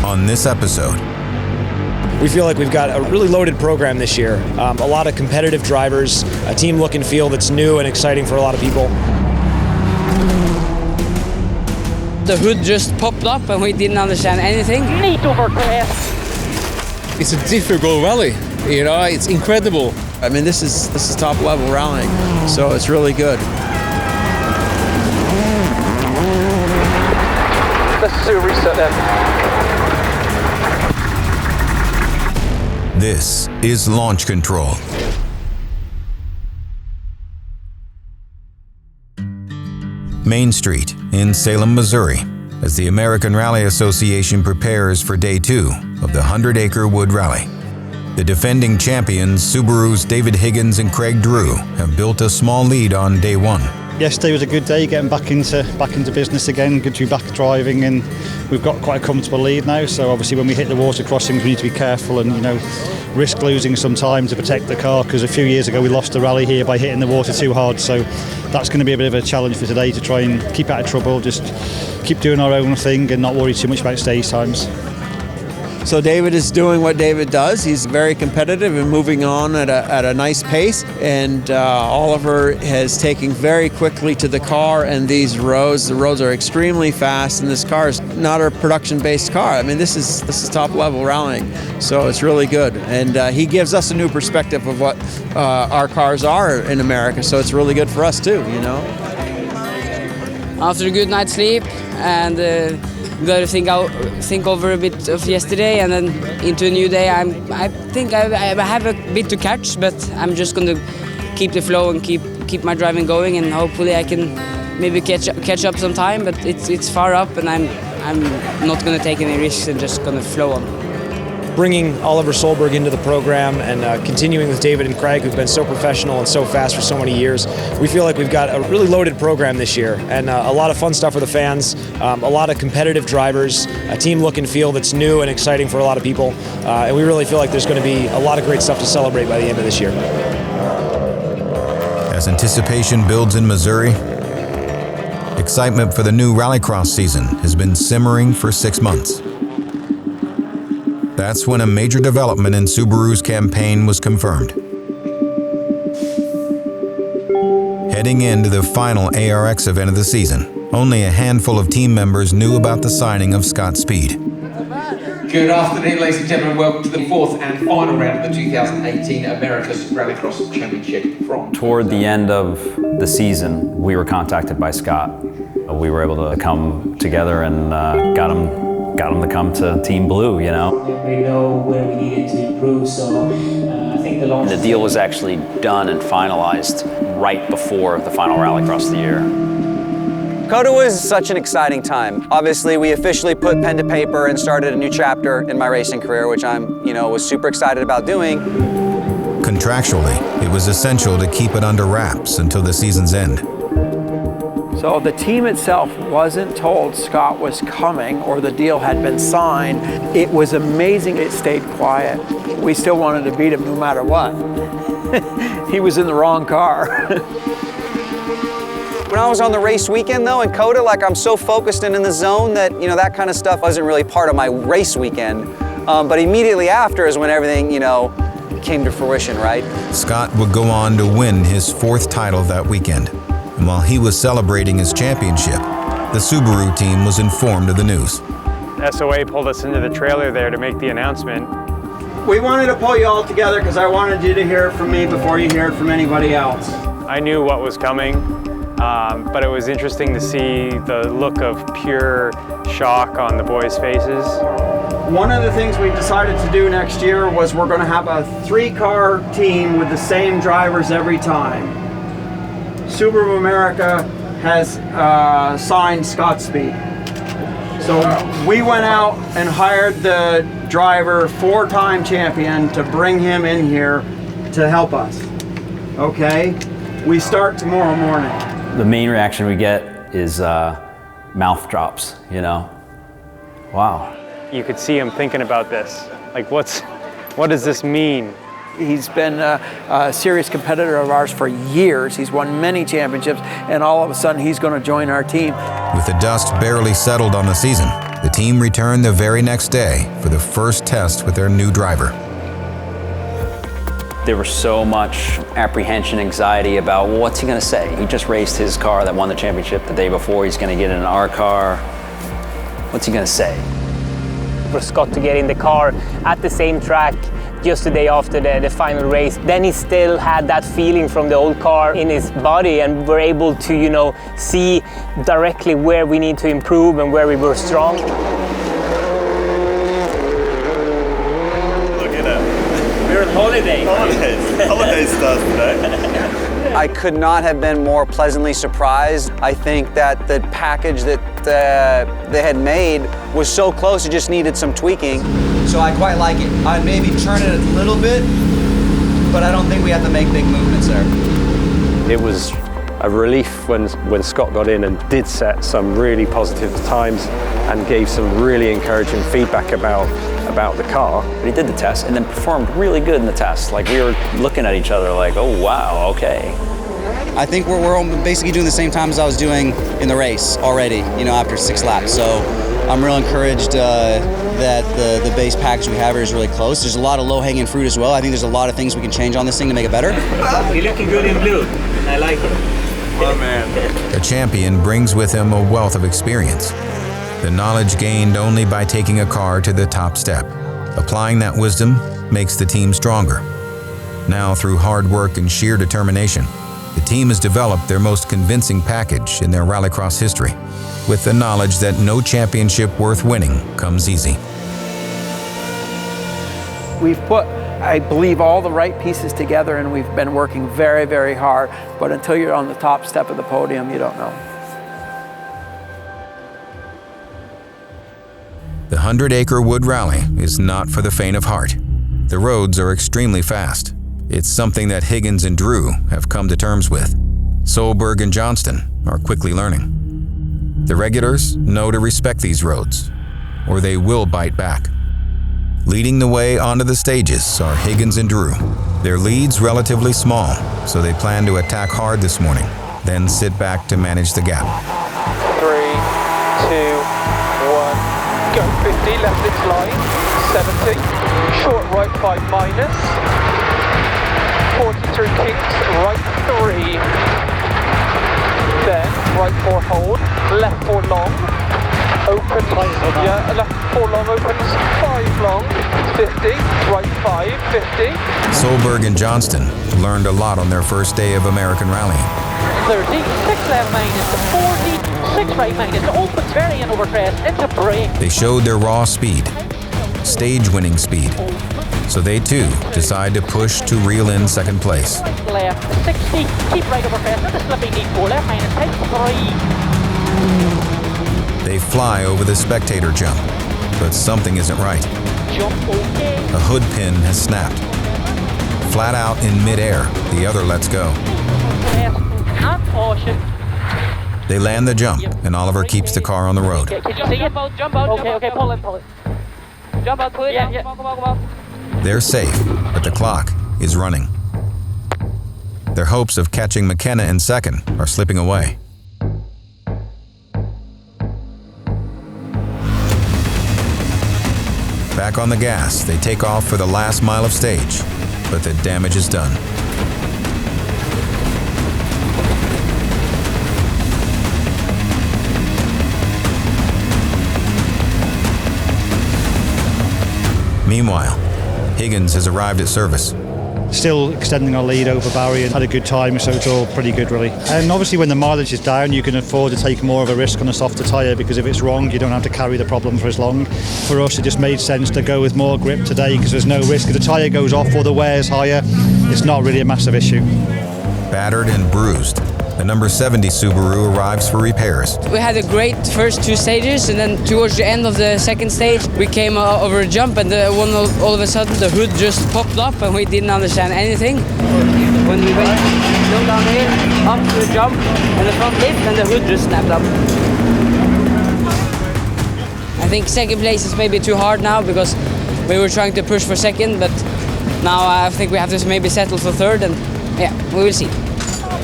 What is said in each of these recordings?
on this episode. We feel like we've got a really loaded program this year. A lot of competitive drivers, a team look and feel that's new and exciting for a lot of people. The hood just popped up and we didn't understand anything. It's a difficult rally, you know, it's incredible. I mean, this is top level rallying, so it's really good. Let's do a reset then. This is Launch Control. Main Street in Salem, Missouri, as the American Rally Association prepares for Day 2 of the 100-Acre Wood Rally. The defending champions, Subaru's David Higgins and Craig Drew, have built a small lead on Day 1. Yesterday was a good day, getting back into business again, good to be back driving, and we've got quite a comfortable lead now. So obviously when we hit the water crossings we need to be careful and, you know, risk losing some time to protect the car, because a few years ago we lost the rally here by hitting the water too hard. So that's going to be a bit of a challenge for today, to try and keep out of trouble, just keep doing our own thing and not worry too much about stage times. So David is doing what David does. He's very competitive and moving on at a nice pace. And Oliver is taking very quickly to the car and these roads. The roads are extremely fast, and this car is not a production-based car. I mean, this is top-level rallying, so it's really good. And he gives us a new perspective of what our cars are in America. So it's really good for us too, you know. After a good night's sleep and got to think over a bit of yesterday and then into a new day. I think I have a bit to catch, but I'm just going to keep the flow and keep my driving going, and hopefully I can maybe catch up some time. But it's far up, and I'm not going to take any risks and just going to flow on. Bringing Oliver Solberg into the program and continuing with David and Craig, who've been so professional and so fast for so many years, we feel like we've got a really loaded program this year, and a lot of fun stuff for the fans, a lot of competitive drivers, a team look and feel that's new and exciting for a lot of people, and we really feel like there's going to be a lot of great stuff to celebrate by the end of this year. As anticipation builds in Missouri, excitement for the new Rallycross season has been simmering for 6 months. That's when a major development in Subaru's campaign was confirmed. Heading into the final ARX event of the season, only a handful of team members knew about the signing of Scott Speed. Good afternoon, ladies and gentlemen. Welcome to the fourth and final round of the 2018 America's Rallycross Championship. Toward the end of the season, we were contacted by Scott. We were able to come together and got him to come to Team Blue, you know. We know where we needed to improve, so I think the deal was actually done and finalized right before the final Rallycross of the year. COTA was such an exciting time. Obviously, we officially put pen to paper and started a new chapter in my racing career, which was super excited about doing. Contractually, it was essential to keep it under wraps until the season's end. So the team itself wasn't told Scott was coming or the deal had been signed. It was amazing it stayed quiet. We still wanted to beat him no matter what. He was in the wrong car. When I was on the race weekend though in COTA, I'm so focused and in the zone that, that kind of stuff wasn't really part of my race weekend. But immediately after is when everything, came to fruition, right? Scott would go on to win his 4th title that weekend. And while he was celebrating his championship, the Subaru team was informed of the news. SOA pulled us into the trailer there to make the announcement. We wanted to pull you all together because I wanted you to hear it from me before you hear it from anybody else. I knew what was coming, but it was interesting to see the look of pure shock on the boys' faces. One of the things we decided to do next year was we're going to have a 3-car team with the same drivers every time. Subaru America has signed Scott Speed. So we went out and hired the driver, 4-time champion, to bring him in here to help us. Okay? We start tomorrow morning. The main reaction we get is mouth drops, Wow. You could see him thinking about this. What does this mean? He's been a serious competitor of ours for years. He's won many championships, and all of a sudden he's going to join our team. With the dust barely settled on the season, the team returned the very next day for the first test with their new driver. There was so much apprehension, anxiety about what's he going to say. He just raced his car that won the championship the day before. He's going to get in our car. What's he going to say? For Scott to get in the car at the same track just the day after the final race, then he still had that feeling from the old car in his body, and we're able to, you know, see directly where we need to improve and where we were strong. We're on holiday. Holiday starts today. I could not have been more pleasantly surprised. I think that the package that they had made was so close, it just needed some tweaking. So I quite like it. I'd maybe turn it a little bit, but I don't think we have to make big movements there. It was a relief when Scott got in and did set some really positive times and gave some really encouraging feedback about the car. But he did the test and then performed really good in the test. Like, we were looking at each other like, oh wow, okay. I think we're basically doing the same time as I was doing in the race already, you know, after 6 laps. So I'm real encouraged that the base package we have here is really close. There's a lot of low-hanging fruit as well. I think there's a lot of things we can change on this thing to make it better. You're looking good in blue. I like it. Oh man. A champion brings with him a wealth of experience. The knowledge gained only by taking a car to the top step. Applying that wisdom makes the team stronger. Now, through hard work and sheer determination, the team has developed their most convincing package in their Rallycross history, with the knowledge that no championship worth winning comes easy. We've put, I believe, all the right pieces together, and we've been working very, very hard. But until you're on the top step of the podium, you don't know. The 100-Acre Wood Rally is not for the faint of heart. The roads are extremely fast. It's something that Higgins and Drew have come to terms with. Solberg and Johnston are quickly learning. The regulars know to respect these roads, or they will bite back. Leading the way onto the stages are Higgins and Drew. Their lead's relatively small, so they plan to attack hard this morning, then sit back to manage the gap. 3, 2, 1. Go 50, left its line, 70, short right 5 minus, 40 through kinks, right 3, then right 4 hold, left 4 long, open, yeah, left 4 long opens, 5 long, 50, right 5, 50. Solberg and Johnston learned a lot on their first day of American rallying. 30, 6 left minus, 40, 6 right minus, opens very in over crest, into brake. They showed their raw speed, stage-winning speed, so they too decide to push to reel in second place. Left, 60, keep right over crest, into slipping need 4 left minus, take 3. They fly over the spectator jump, but something isn't right. Jump okay. A hood pin has snapped. Flat out in midair, the other lets go. They land the jump, and Oliver keeps the car on the road. Can you see it? Jump out. Okay, pull it. Jump out, pull it. Yeah. Come on. They're safe, but the clock is running. Their hopes of catching McKenna in second are slipping away. Back on the gas, they take off for the last mile of stage, but the damage is done. Meanwhile, Higgins has arrived at service. Still extending our lead over Barry and had a good time, so it's all pretty good really. And obviously when the mileage is down, you can afford to take more of a risk on a softer tyre, because if it's wrong, you don't have to carry the problem for as long. For us, it just made sense to go with more grip today, because there's no risk. If the tyre goes off or the wear's higher, it's not really a massive issue. Battered and bruised, the number 70 Subaru arrives for repairs. We had a great first 2 stages, and then towards the end of the second stage we came over a jump, and all of a sudden the hood just popped up and we didn't understand anything. When we went down here, up to the jump and the front lift, and the hood just snapped up. I think second place is maybe too hard now, because we were trying to push for second, but now I think we have to maybe settle for third, and yeah, we will see.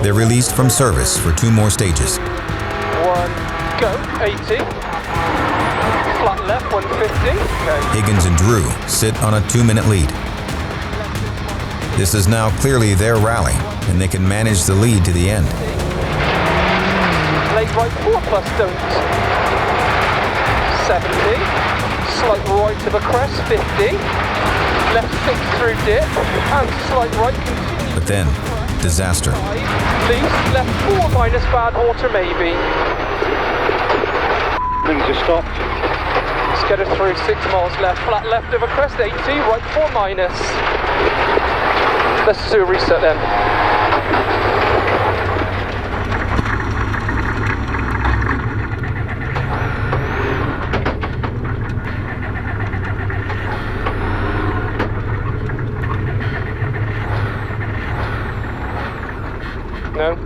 They're released from service for 2 more stages. 1, go, 80. Flat left, 150. Okay. Higgins and Drew sit on a 2-minute lead. This is now clearly their rally, and they can manage the lead to the end. Late right 4 plus don't. 70. Slight right of a crest, 50. Left 6 through dip, and slight right continue. But then, disaster. Least, left 4 minus bad water maybe. Things just stopped. Let's get it through 6 miles left, flat left of a crest, 80, right 4 minus. Let's do a reset then. No.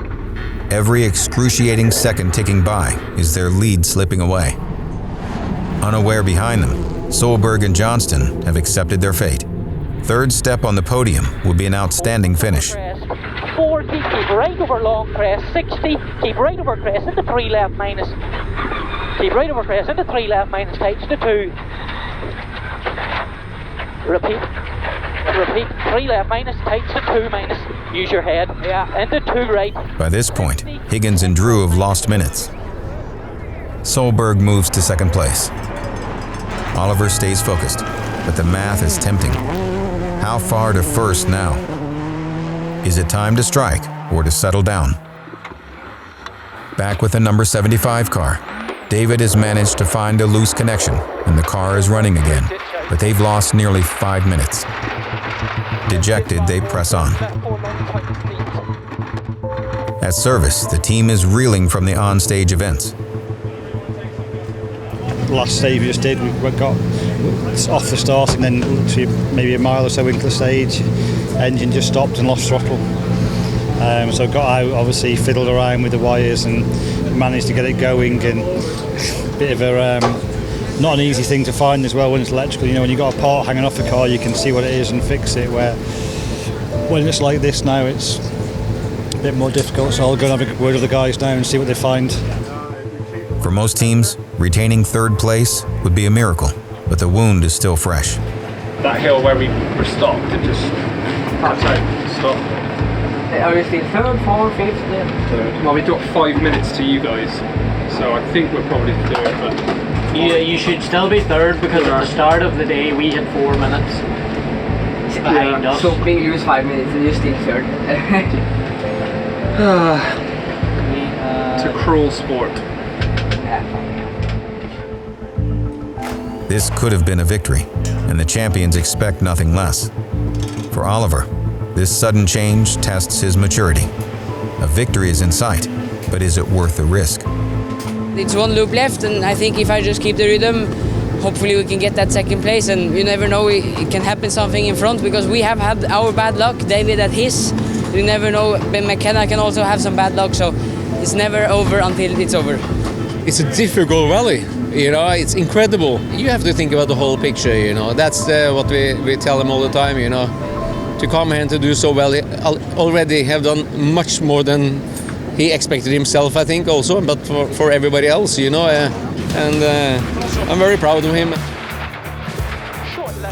Every excruciating second ticking by is their lead slipping away. Unaware behind them, Solberg and Johnston have accepted their fate. Third step on the podium would be an outstanding finish. 40, keep right over long crest, 60, keep right over crest into 3 left minus. Keep right over crest into 3 left minus, tights to 2. Repeat, 3 left minus, tights to 2 minus. Use your head, into 2 right. By this point, Higgins and Drew have lost minutes. Solberg moves to second place. Oliver stays focused, but the math is tempting. How far to first now? Is it time to strike or to settle down? Back with the number 75 car, David has managed to find a loose connection and the car is running again, but they've lost nearly 5 minutes. Dejected, they press on. At service, the team is reeling from the on-stage events. Last stage we just did, we got off the start and then literally maybe a mile or so into the stage, engine just stopped and lost throttle. So got out, obviously fiddled around with the wires and managed to get it going, and a bit of a not an easy thing to find as well when it's electrical. You know, when you've got a part hanging off the car, you can see what it is and fix it, where when it's like this now it's a bit more difficult, so I'll go and have a word with the guys now and see what they find. For most teams, retaining third place would be a miracle, but the wound is still fresh. That hill where we were stopped, it just cuts out, stop. Are we still third, fourth, fifth? Third. Well, we got 5 minutes to you guys, so I think we're probably third, but... You should still be third, because at the start of the day we had 4 minutes behind us. So we lose 5 minutes and you're still third. It's a cruel sport. This could have been a victory, and the champions expect nothing less. For Oliver, this sudden change tests his maturity. A victory is in sight, but is it worth the risk? It's 1 loop left, and I think if I just keep the rhythm, hopefully we can get that second place, and you never know, it can happen something in front, because we have had our bad luck, David had his. You never know, Ben McKenna can also have some bad luck, so it's never over until it's over. It's a difficult rally, you know, it's incredible. You have to think about the whole picture, you know. That's what we tell him all the time, you know. To come here and to do so well, he already have done much more than he expected himself, I think, also, but for everybody else, you know. And I'm very proud of him.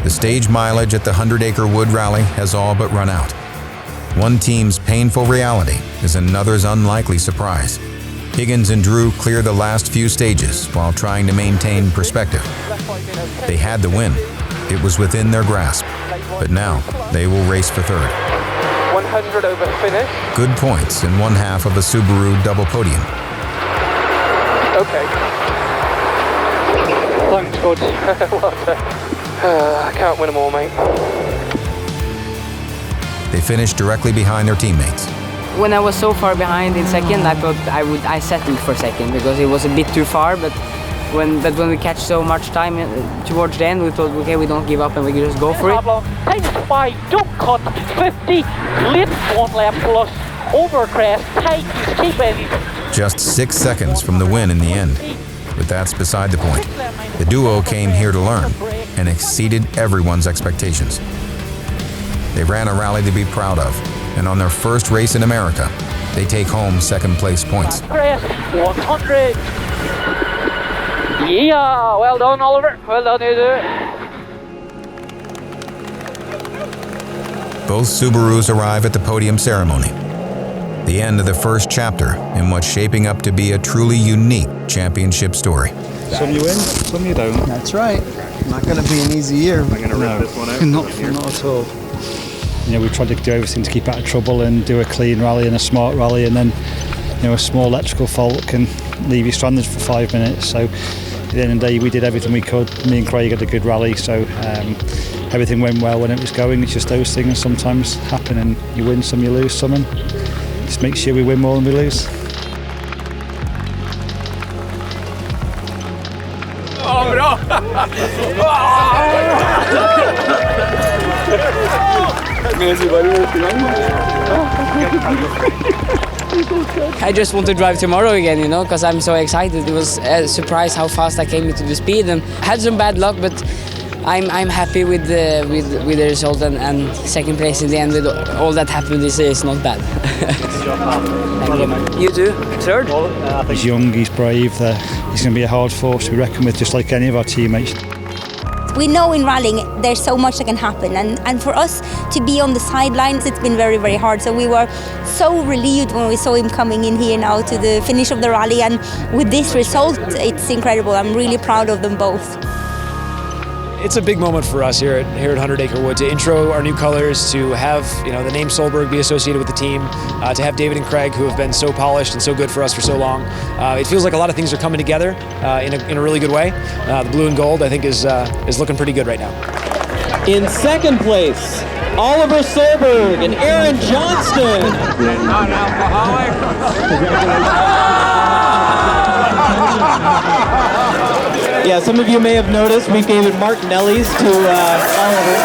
The stage mileage at the 100-Acre Wood Rally has all but run out. One team's painful reality is another's unlikely surprise. Higgins and Drew clear the last few stages while trying to maintain perspective. They had the win. It was within their grasp. But now, they will race for third. 100 over finish. Good points in one half of a Subaru double podium. Okay. Thanks, bud. Well done. I can't win them all, mate. They finished directly behind their teammates. When I was so far behind in second, I thought I settled for second because it was a bit too far. But when we catch so much time towards the end, we thought, okay, we don't give up and we can just go for it. Tight 5, don't cut, 50, left 1 left plus, over crest, tight, keep it. Just 6 seconds from the win in the end. But that's beside the point. The duo came here to learn and exceeded everyone's expectations. They ran a rally to be proud of, and on their first race in America, they take home second place points. Crest, 100. Yeah, well done, Oliver. Well done, you do. Both Subarus arrive at the podium ceremony, the end of the first chapter in what's shaping up to be a truly unique championship story. Some you win, some you don't. That's right. Not going to be an easy year. I'm going to rip this one out. Not at all. You know, we tried to do everything to keep out of trouble and do a clean rally and a smart rally, and then, you know, a small electrical fault can leave you stranded for 5 minutes. So at the end of the day, we did everything we could. Me and Craig had a good rally, so everything went well when it was going. It's just those things sometimes happen, and you win some, you lose some, and just make sure we win more than we lose. Oh, bra! I just want to drive tomorrow again, you know, because I'm so excited. It was a surprise how fast I came into the speed, and had some bad luck, but I'm happy with the result, and second place in the end with all that happened is not bad. You too? Third? He's young, he's brave, he's going to be a hard force to be reckoned with, just like any of our teammates. We know in rallying there's so much that can happen, and for us to be on the sidelines, it's been very, very hard. So we were so relieved when we saw him coming in here now to the finish of the rally, and with this result, it's incredible. I'm really proud of them both. It's a big moment for us here at 100 Acre Wood to intro our new colors, to have the name Solberg be associated with the team, to have David and Craig, who have been so polished and so good for us for so long. It feels like a lot of things are coming together in a really good way. The blue and gold, I think, is looking pretty good right now. In second place, Oliver Solberg and Aaron Johnston. Non-alcoholic. Yeah, some of you may have noticed we gave it Martinelli's to Oliver.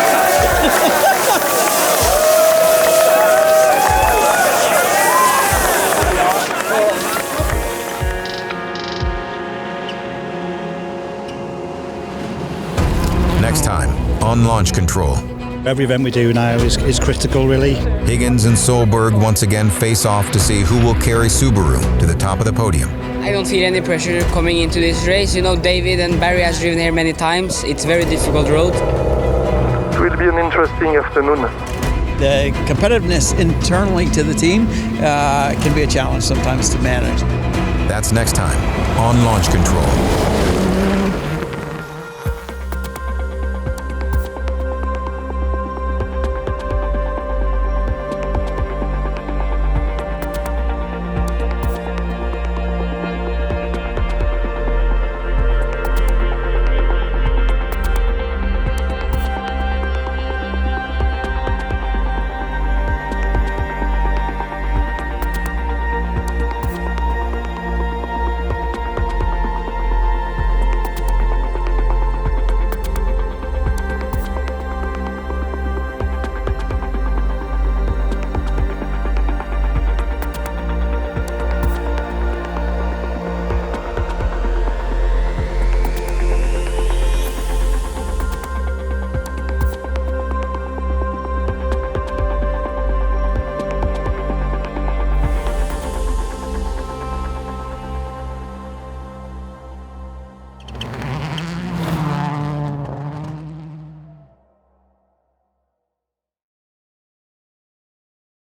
Next time, on launch control. Every event we do now is critical, really. Higgins and Solberg once again face off to see who will carry Subaru to the top of the podium. I don't feel any pressure coming into this race. You know, David and Barry has driven here many times. It's a very difficult road. It will be an interesting afternoon. The competitiveness internally to the team can be a challenge sometimes to manage. That's next time on Launch Control.